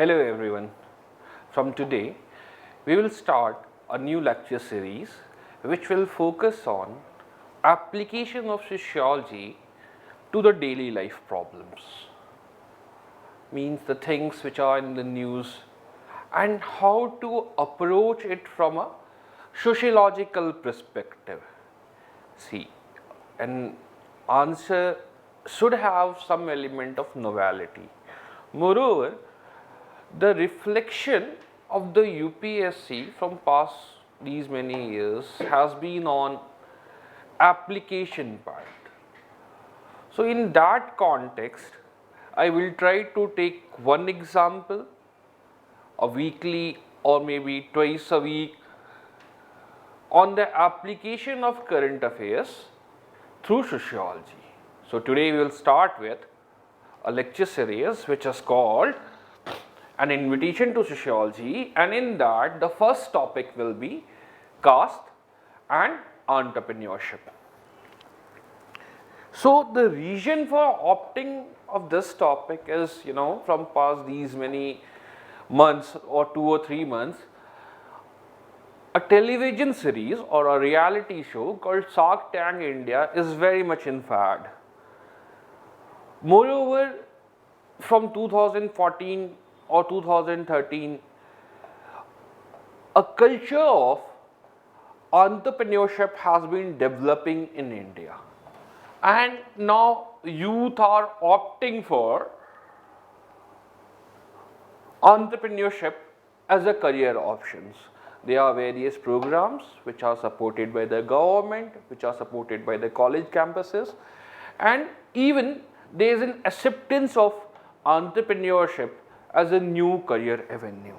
Hello everyone. From today, we will start a new lecture series which will focus on application of sociology to the daily life problems. Means the things which are in the news and how to approach it from a sociological perspective. See, an answer should have some element of novelty. Moreover, the reflection of the UPSC from past these many years has been on application part. So in that context, I will try to take one example, a weekly or maybe twice a week, on the application of current affairs through sociology. So today we will start with a lecture series which is called An Invitation to Sociology, and in that the first topic will be caste and entrepreneurship. So the reason for opting of this topic is, from past these many months or 2 or 3 months, a television series or a reality show called Shark Tank India is very much in fad. Moreover, from 2014 or 2013, a culture of entrepreneurship has been developing in India, and now youth are opting for entrepreneurship as a career options. There are various programs which are supported by the government, which are supported by the college campuses, and even there is an acceptance of entrepreneurship as a new career avenue.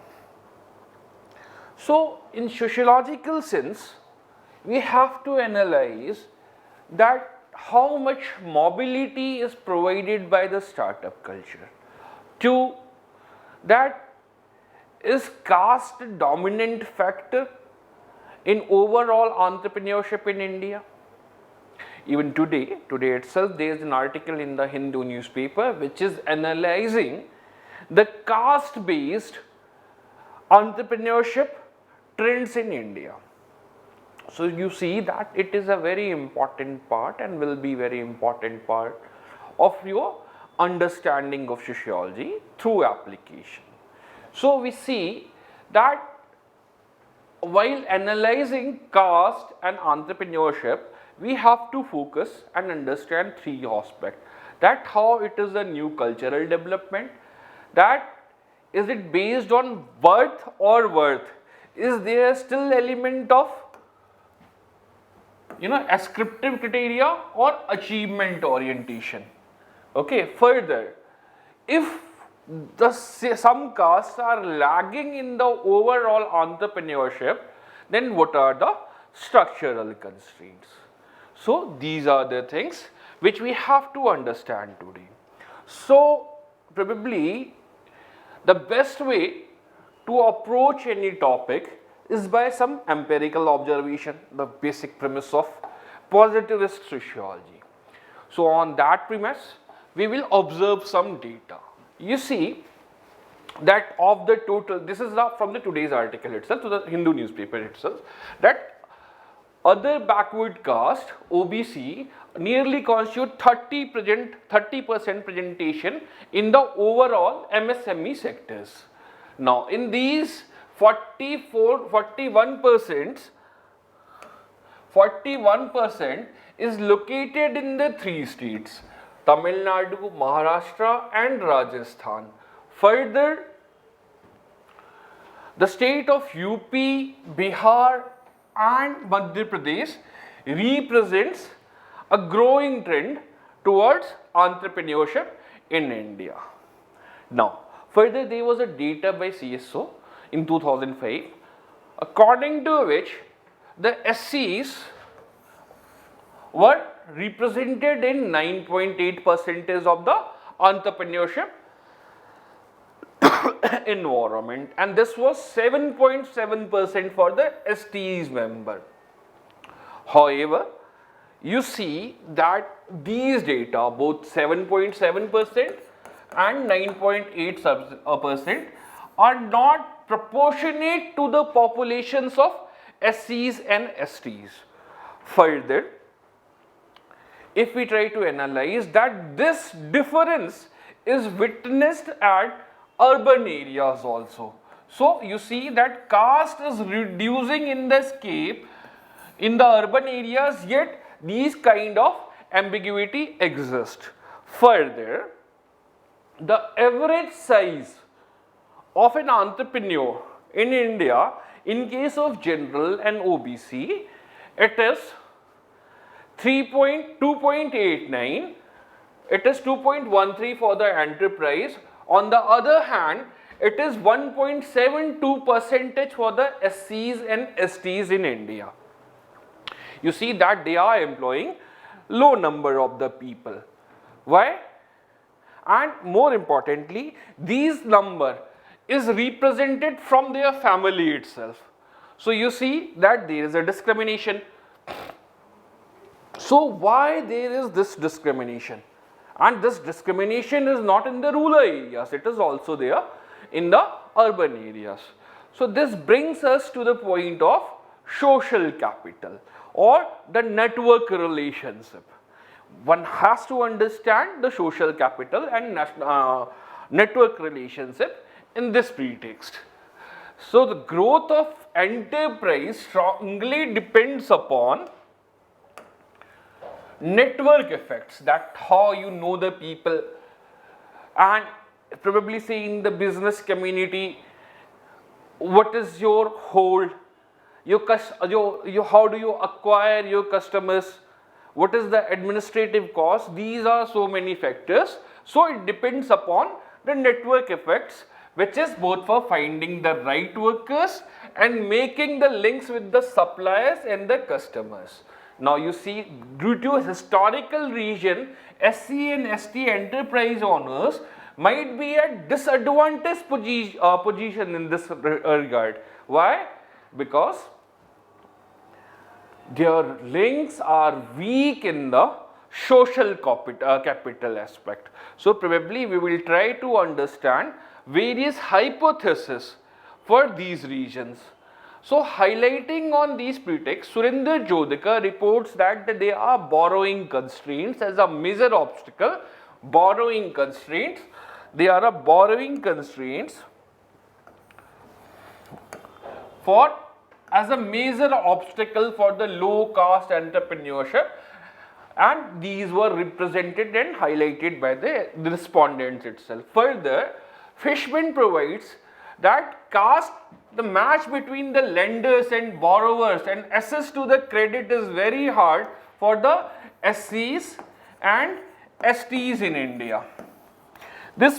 So in sociological sense, we have to analyze that how much mobility is provided by the startup culture. Two, that is caste a dominant factor in overall entrepreneurship in India? Even today itself, there is an article in the Hindu newspaper which is analyzing the caste-based entrepreneurship trends in India. So you see that it is a very important part and will be very important part of your understanding of sociology through application. So we see that while analyzing caste and entrepreneurship, we have to focus and understand three aspects. That how it is a new cultural development, that is it based on birth or worth, is there still element of ascriptive criteria or achievement orientation. Okay, further, if some castes are lagging in the overall entrepreneurship, then what are the structural constraints? So these are the things which we have to understand today. So probably the best way to approach any topic is by some empirical observation, the basic premise of positivist sociology. So on that premise, we will observe some data. You see that of the total, this is from the today's article itself, to the Hindu newspaper itself, that other backward caste, OBC, nearly constitute 30% presentation in the overall MSME sectors. Now in these 41% is located in the three states, Tamil Nadu, Maharashtra and Rajasthan. Further, the state of UP, Bihar and Madhya Pradesh represents a growing trend towards entrepreneurship in India. Now, further there was a data by CSO in 2005, according to which the SCs were represented in 9.8% of the entrepreneurship environment, and this was 7.7% for the STs member. However, you see that these data, both 7.7% and 9.8% are not proportionate to the populations of SCs and STs. Further, if we try to analyze that this difference is witnessed at urban areas also. So you see that caste is reducing in the scape in the urban areas, yet these kind of ambiguity exist. Further, the average size of an entrepreneur in India in case of general and OBC, it is 2.89, it is 2.13 for the enterprise. On the other hand, it is 1.72% for the SCs and STs in India. You see that they are employing low number of the people. Why? And more importantly, these number is represented from their family itself. So you see that there is a discrimination. So why there is this discrimination? And this discrimination is not in the rural areas, it is also there in the urban areas. So this brings us to the point of social capital or the network relationship. One has to understand the social capital and network relationship in this pretext. So the growth of enterprise strongly depends upon network effects, that how you know the people, and probably say in the business community, what is your hold, how do you acquire your customers, what is the administrative cost. These are so many factors. So it depends upon the network effects, which is both for finding the right workers and making the links with the suppliers and the customers. Now you see, due to a historical region, SC and ST enterprise owners might be at disadvantaged position in this regard. Why? Because their links are weak in the social capital aspect. So probably we will try to understand various hypotheses for these regions. So highlighting on these pretexts, Surinder Jodhikar reports that there are borrowing constraints as a major obstacle. Borrowing constraints, they are a borrowing constraints for as a major obstacle for the low caste entrepreneurship, and these were represented and highlighted by the respondents itself. Further, Fishman provides that caste, the match between the lenders and borrowers and access to the credit is very hard for the SCs and STs in India. This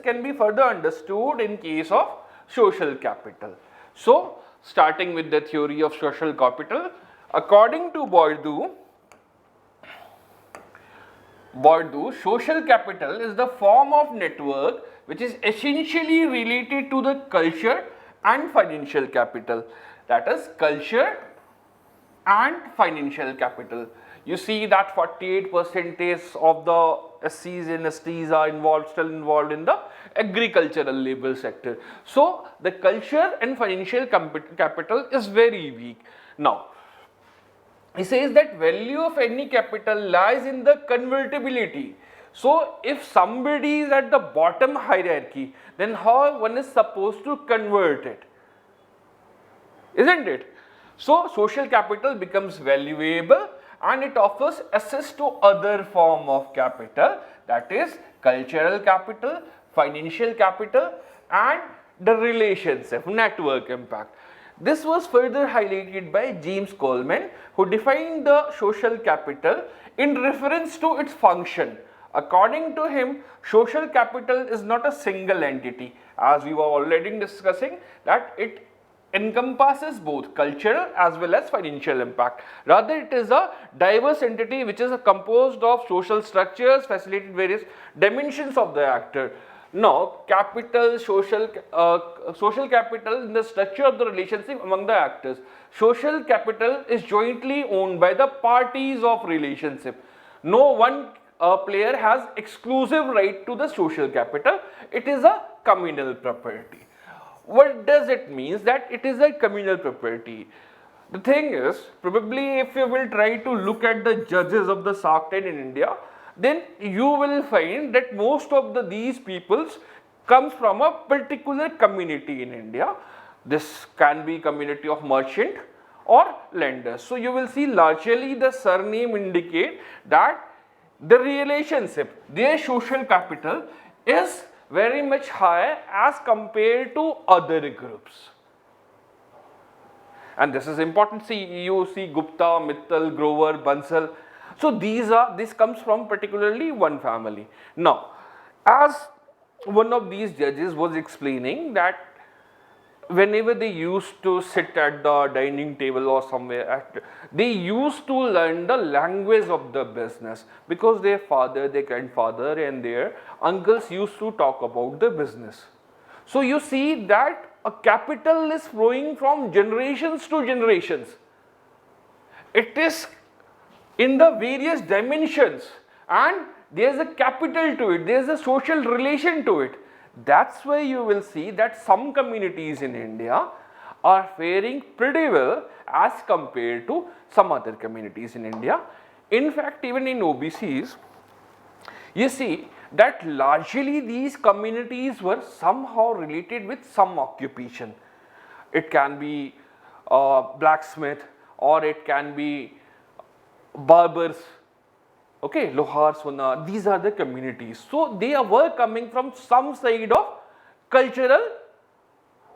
can be further understood in case of social capital. So starting with the theory of social capital, according to Bourdieu, social capital is the form of network which is essentially related to the culture and financial capital. That is culture and financial capital. You see that 48% of the SCs and STs are still involved in the agricultural labor sector. So the culture and financial capital is very weak. Now, he says that value of any capital lies in the convertibility. So if somebody is at the bottom hierarchy, then how one is supposed to convert it? Isn't it? So social capital becomes valuable and it offers access to other form of capital, that is cultural capital, financial capital and the relationship, network impact. This was further highlighted by James Coleman, who defined the social capital in reference to its function. According to him, social capital is not a single entity, as we were already discussing that it encompasses both cultural as well as financial impact. Rather, it is a diverse entity which is composed of social structures, facilitated various dimensions of the actor. Now, social capital in the structure of the relationship among the actors. Social capital is jointly owned by the parties of relationship. No one player has exclusive right to the social capital. It is a communal property. What does it mean that it is a communal property? The thing is, probably if you will try to look at the judges of the Shark Tank in India, then you will find that most of these peoples comes from a particular community in India. This can be community of merchant or lenders. So you will see largely the surname indicate that the relationship, their social capital is very much higher as compared to other groups. And this is important. See, you see Gupta, Mittal, Grover, Bansal. So this comes from particularly one family. Now, as one of these judges was explaining that whenever they used to sit at the dining table or somewhere, they used to learn the language of the business, because their father, their grandfather and their uncles used to talk about the business. So you see that a capital is flowing from generations to generations. It is in the various dimensions and there is a capital to it, there is a social relation to it. That's why you will see that some communities in India are faring pretty well as compared to some other communities in India. In fact, even in OBCs, you see that largely these communities were somehow related with some occupation. It can be blacksmith, or it can be barbers, okay, Lohar, Sona, these are the communities. So they were coming from some side of cultural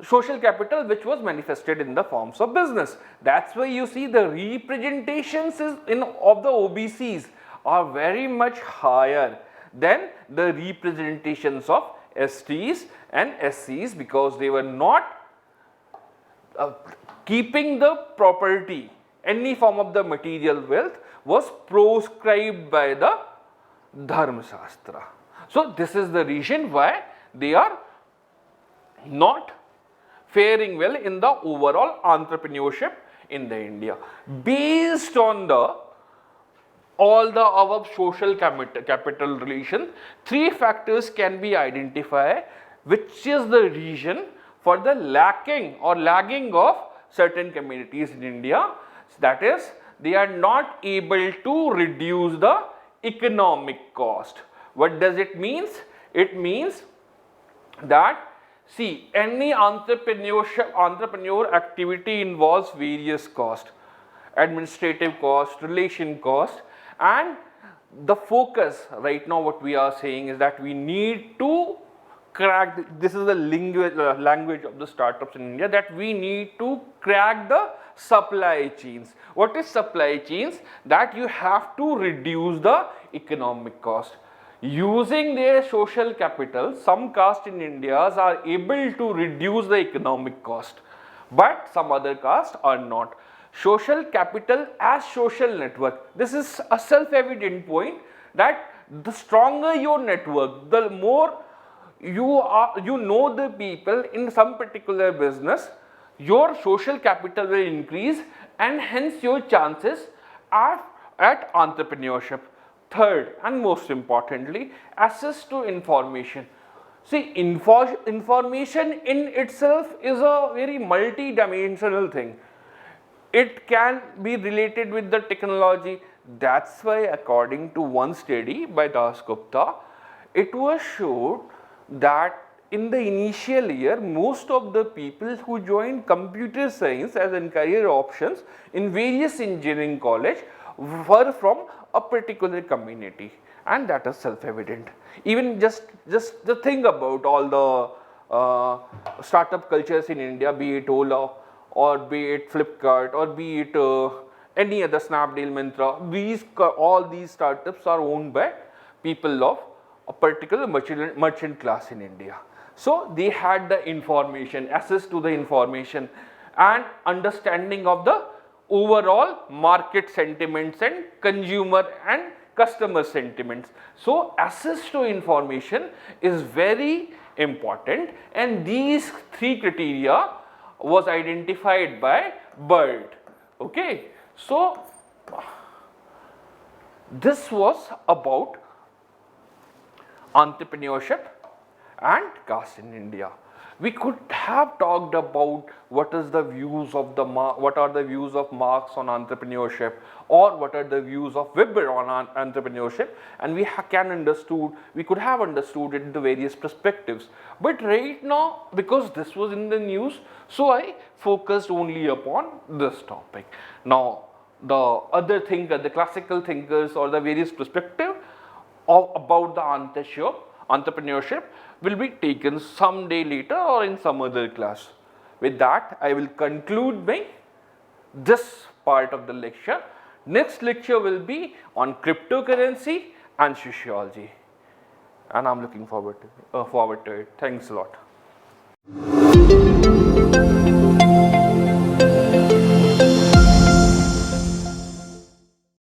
social capital which was manifested in the forms of business. That's why you see the representations of the OBCs are very much higher than the representations of STs and SCs, because they were not keeping the property, any form of the material wealth was proscribed by the Dharma Shastra. So this is the reason why they are not faring well in the overall entrepreneurship in the India. Based on all the above social capital relation, three factors can be identified which is the reason for the lacking or lagging of certain communities in India. That is, they are not able to reduce the economic cost. What does it mean? It means that, see, any entrepreneur activity involves various costs, administrative cost, relation cost, and the focus right now what we are saying is that we need to crack, this is the language of the startups in India, that we need to crack the supply chains. What is supply chains? That you have to reduce the economic cost. Using their social capital, some castes in India are able to reduce the economic cost, but some other castes are not. Social capital as social network. This is a self-evident point that the stronger your network, the more you know the people in some particular business, your social capital will increase and hence your chances are at entrepreneurship. Third and most importantly, access to information. See, information in itself is a very multi-dimensional thing. It can be related with the technology. That's why according to one study by Das Gupta, it was shown that in the initial year, most of the people who joined computer science as in career options in various engineering college were from a particular community, and that is self-evident. Even just the thing about all the startup cultures in India, be it Ola or be it Flipkart or be it any other Snapdeal, Myntra, all these startups are owned by people of a particular merchant class in India. So they had the information, access to the information and understanding of the overall market sentiments and consumer and customer sentiments. So access to information is very important, and these three criteria was identified by Bird. Okay, so this was about entrepreneurship and caste in India. We could have talked about what are the views of Marx on entrepreneurship, or what are the views of Weber on entrepreneurship, and we could have understood it in the various perspectives. But right now, because this was in the news, so I focused only upon this topic. Now, the other thinker, the classical thinkers, or the various perspective about the entrepreneurship will be taken someday later or in some other class. With that, I will conclude this part of the lecture. Next lecture will be on cryptocurrency and sociology, and I'm looking forward to it. Thanks a lot.